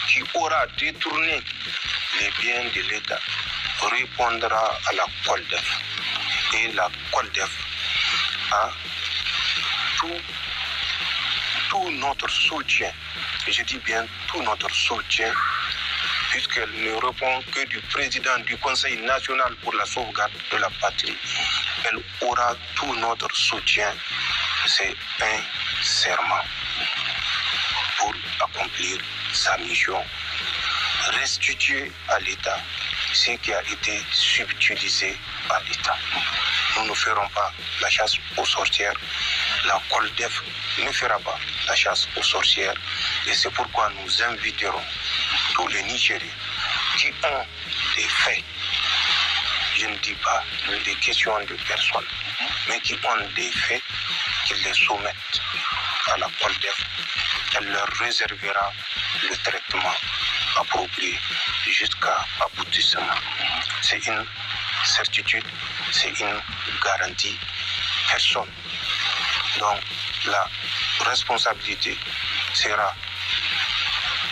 qui aura détourné les biens de l'État répondra à la COLDEF. Et la COLDEF a tout notre soutien, et je dis bien tout notre soutien, puisqu'elle ne répond que du président du Conseil national pour la sauvegarde de la patrie. Elle aura tout notre soutien. C'est un serment pour accomplir sa mission. Restituer à l'État ce qui a été subtilisé à l'État. Nous ne ferons pas la chasse aux sorcières. La COLDEF ne fera pas la chasse aux sorcières. Et c'est pourquoi nous inviterons tous les Nigériens qui ont des faits, je ne dis pas des questions de personnes, mais qui ont des faits, qu'ils les soumettent à la COLDEF. Elle leur réservera le traitement approprié jusqu'à aboutissement. C'est une certitude, c'est une garantie. Personne dont la responsabilité sera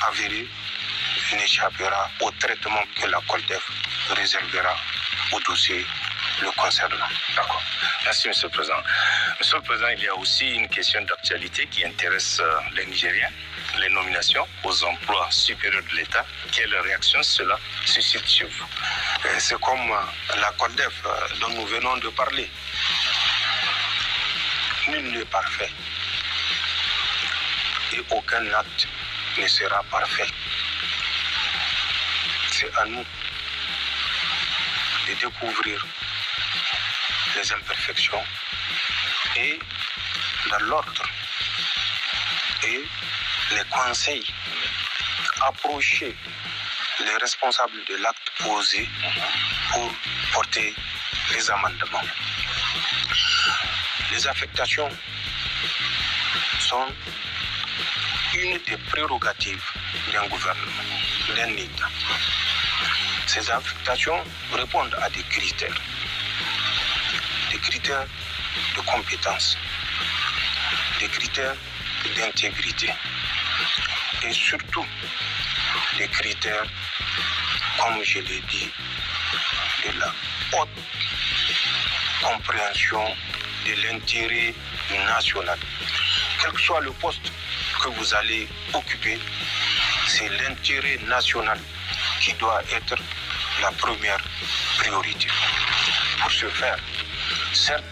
avérée n'échappera au traitement que la COLDEF réservera au dossier le concernant. D'accord. Merci, Monsieur le Président. Monsieur le Président, il y a aussi une question d'actualité qui intéresse les Nigériens, les nominations aux emplois supérieurs de l'État. Quelle réaction cela suscite chez vous? C'est comme la COLDEF dont nous venons de parler. Nul n'est parfait. Et aucun acte ne sera parfait. C'est à nous de découvrir les imperfections et dans l'ordre et les conseils, approcher les responsables de l'acte posé pour porter les amendements. Les affectations sont une des prérogatives d'un gouvernement, d'un État. Ces affectations répondent à des critères de compétence, des critères d'intégrité et surtout des critères, comme je l'ai dit, de la haute compréhension de l'intérêt national. Quel que soit le poste que vous allez occuper, c'est l'intérêt national qui doit être la première priorité. Pour ce faire, certes,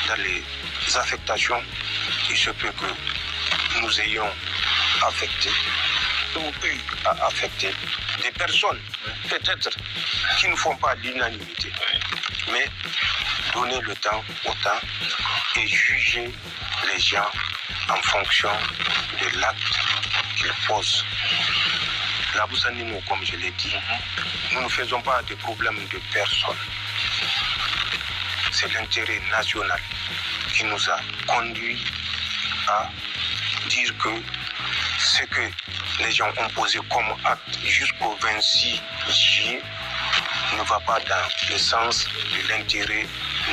dans les affectations, il se peut que nous ayons affecté ou eu à affecter des personnes, peut-être, qui ne font pas l'unanimité. Mais donner le temps au temps et juger les gens en fonction de l'acte qu'ils posent. La Boussanino, comme je l'ai dit, nous ne faisons pas de problème de personne. C'est l'intérêt national qui nous a conduit à dire que ce que les gens ont posé comme acte jusqu'au 26 juillet ne va pas dans le sens de l'intérêt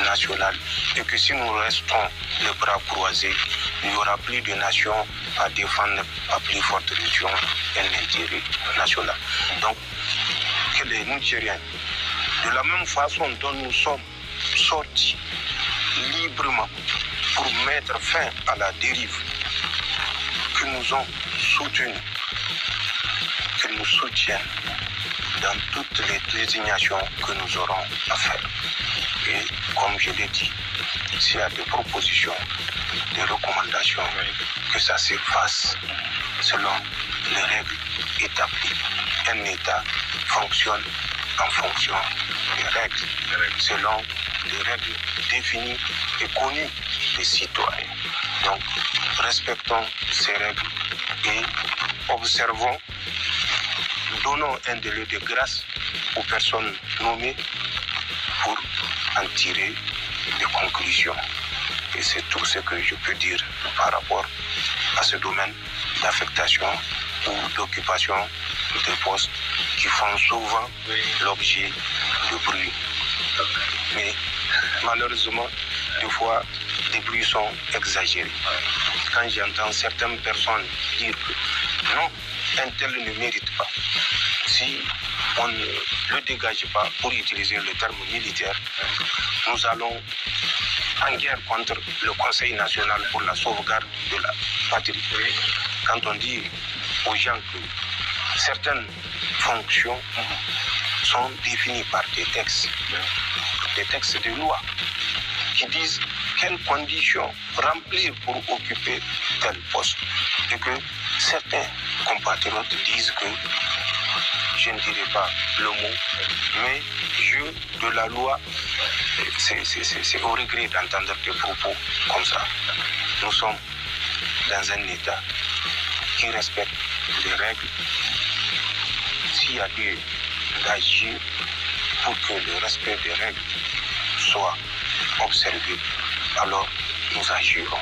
national et que si nous restons les bras croisés, il n'y aura plus de nation à défendre à plus forte raison un intérêt national. Donc, que les Nigériens, de la même façon dont nous sommes sortis librement pour mettre fin à la dérive, que nous ont soutenus, que nous soutiennent dans toutes les désignations que nous aurons à faire. Et comme je l'ai dit, s'il y a des propositions, des recommandations, que ça se fasse selon les règles établies. Un État fonctionne en fonction des règles, selon les règles définies et connues des citoyens. Donc, respectons ces règles et observons, donnons un délai de grâce aux personnes nommées pour en tirer des conclusions. Et c'est tout ce que je peux dire par rapport à ce domaine d'affectation ou d'occupation des postes qui font souvent l'objet de bruit. Mais malheureusement, des fois, les bruits sont exagérés. Quand j'entends certaines personnes dire que non, un tel ne mérite pas. Si on ne le dégage pas, pour utiliser le terme militaire, nous allons en guerre contre le Conseil national pour la sauvegarde de la patrie. Quand on dit aux gens que certaines fonctions sont définies par des textes de loi qui disent quelles conditions remplir pour occuper tel poste. Et que certains compatriotes disent que, je ne dirai pas le mot, mais jeu de la loi, c'est au regret d'entendre des propos comme ça. Nous sommes dans un État qui respecte les règles. S'il y a lieu d'agir pour que le respect des règles soit observé, alors nous agirons.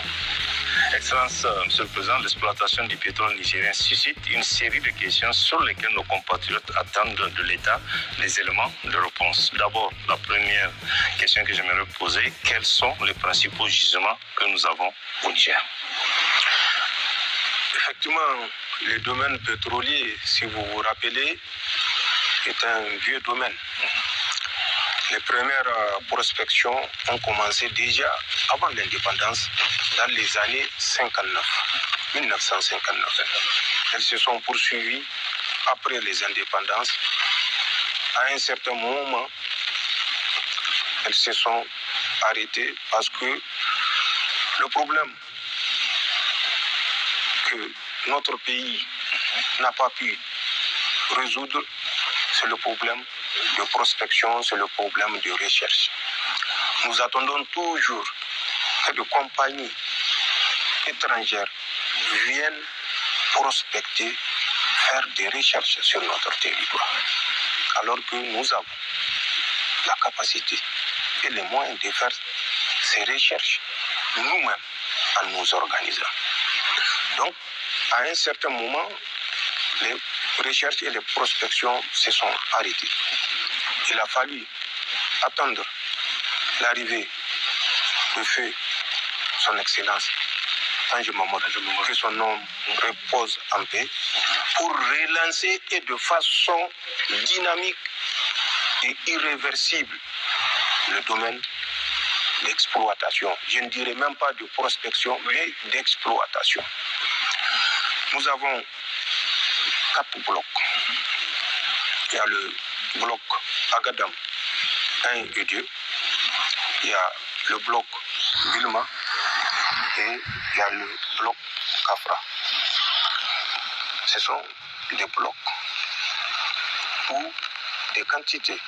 Excellence, Monsieur le Président, l'exploitation du pétrole nigérien suscite une série de questions sur lesquelles nos compatriotes attendent de l'État les éléments de réponse. D'abord, la première question que j'aimerais poser, quels sont les principaux gisements que nous avons au Niger? Effectivement, le domaine pétrolier, si vous vous rappelez, est un vieux domaine. Les premières prospections ont commencé déjà avant l'indépendance, dans les années 1959. Elles se sont poursuivies après les indépendances. À un certain moment, elles se sont arrêtées parce que le problème que notre pays n'a pas pu résoudre, c'est le problème de prospection, c'est le problème de recherche. Nous attendons toujours que des compagnies étrangères viennent prospecter, faire des recherches sur notre territoire. Alors que nous avons la capacité et les moyens de faire ces recherches nous-mêmes en nous organisant. Donc, à un certain moment, les recherches et les prospections se sont arrêtées. Il a fallu attendre l'arrivée de feu son Excellence Tange Mamadou, que son nom repose en paix, pour relancer et de façon dynamique et irréversible le domaine d'exploitation. Je ne dirais même pas de prospection, mais d'exploitation. Nous avons 4 blocs. Il y a le bloc Agadam 1 et 2. Il y a le bloc Bilma et il y a le bloc Kafra. Ce sont des blocs où des quantités